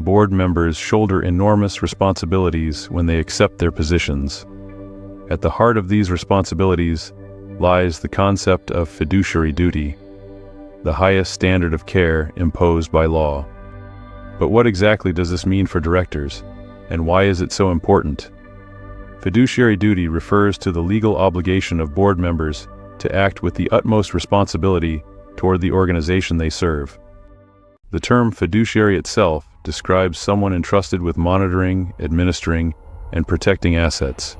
board members shoulder enormous responsibilities when they accept their positions. At the heart of these responsibilities lies the concept of fiduciary duty, the highest standard of care imposed by law. But what exactly does this mean for directors, and why is it so important? Fiduciary duty refers to the legal obligation of board members to act with the utmost responsibility toward the organization they serve. The term fiduciary itself describes someone entrusted with monitoring, administering, and protecting assets,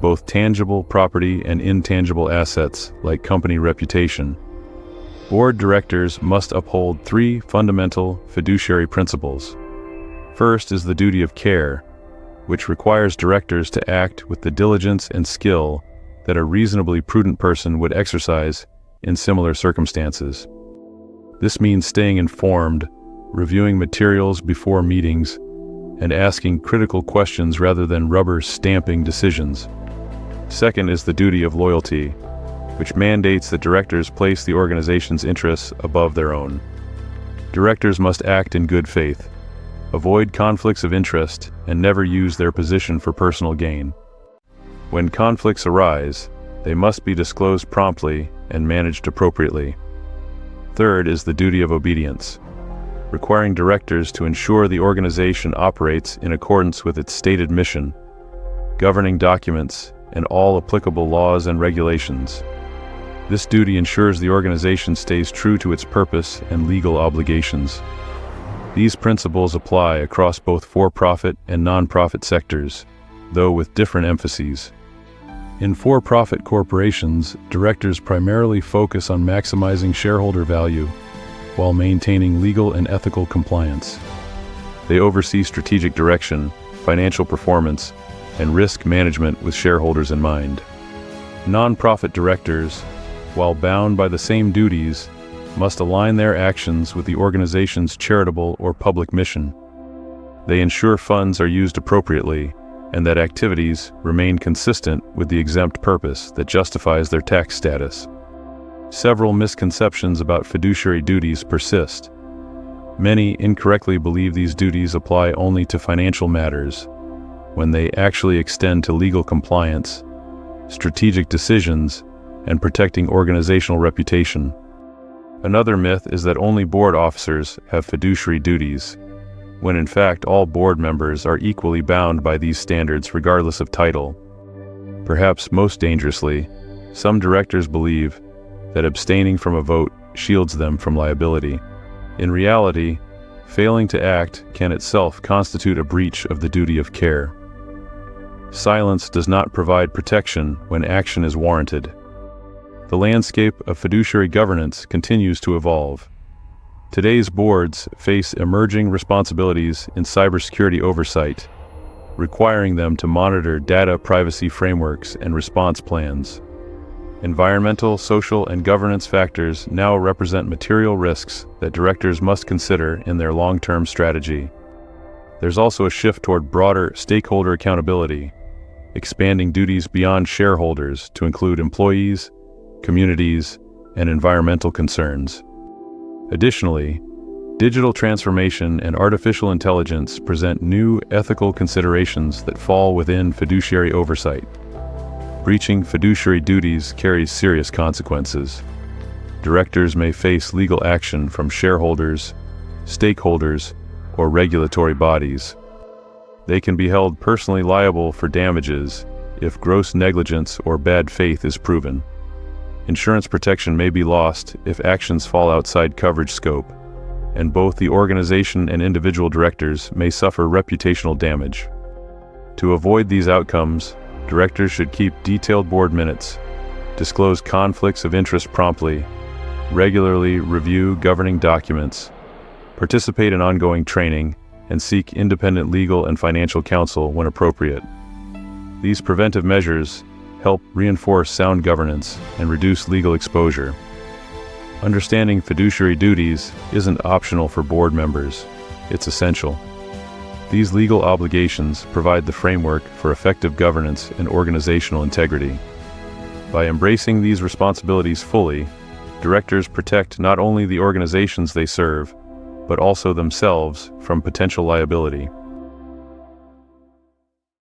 both tangible property and intangible assets like company reputation. Board directors must uphold three fundamental fiduciary principles. First is the duty of care, which requires directors to act with the diligence and skill that a reasonably prudent person would exercise in similar circumstances. This means staying informed, reviewing materials before meetings, and asking critical questions rather than rubber-stamping decisions. Second is the duty of loyalty, which mandates that directors place the organization's interests above their own. Directors must act in good faith, avoid conflicts of interest, and never use their position for personal gain. When conflicts arise, they must be disclosed promptly and managed appropriately. Third is the duty of obedience, requiring directors to ensure the organization operates in accordance with its stated mission, governing documents, and all applicable laws and regulations. This duty ensures the organization stays true to its purpose and legal obligations. These principles apply across both for-profit and non-profit sectors, though with different emphases. In for-profit corporations, directors primarily focus on maximizing shareholder value while maintaining legal and ethical compliance. They oversee strategic direction, financial performance, and risk management with shareholders in mind. Non-profit directors, while bound by the same duties, must align their actions with the organization's charitable or public mission. They ensure funds are used appropriately and that activities remain consistent with the exempt purpose that justifies their tax status. Several misconceptions about fiduciary duties persist. Many incorrectly believe these duties apply only to financial matters, when they actually extend to legal compliance, strategic decisions, and protecting organizational reputation. Another myth is that only board officers have fiduciary duties, when in fact all board members are equally bound by these standards regardless of title. Perhaps most dangerously, some directors believe that abstaining from a vote shields them from liability. In reality, failing to act can itself constitute a breach of the duty of care. Silence does not provide protection when action is warranted. The landscape of fiduciary governance continues to evolve. Today's boards face emerging responsibilities in cybersecurity oversight, requiring them to monitor data privacy frameworks and response plans. Environmental, social, and governance factors now represent material risks that directors must consider in their long-term strategy. There's also a shift toward broader stakeholder accountability, expanding duties beyond shareholders to include employees, communities, and environmental concerns. Additionally, digital transformation and artificial intelligence present new ethical considerations that fall within fiduciary oversight. Breaching fiduciary duties carries serious consequences. Directors may face legal action from shareholders, stakeholders, or regulatory bodies. They can be held personally liable for damages if gross negligence or bad faith is proven. Insurance protection may be lost if actions fall outside coverage scope, and both the organization and individual directors may suffer reputational damage. To avoid these outcomes, directors should keep detailed board minutes, disclose conflicts of interest promptly, regularly review governing documents, participate in ongoing training, and seek independent legal and financial counsel when appropriate. These preventive measures help reinforce sound governance and reduce legal exposure. Understanding fiduciary duties isn't optional for board members, it's essential. These legal obligations provide the framework for effective governance and organizational integrity. By embracing these responsibilities fully, directors protect not only the organizations they serve, but also themselves from potential liability.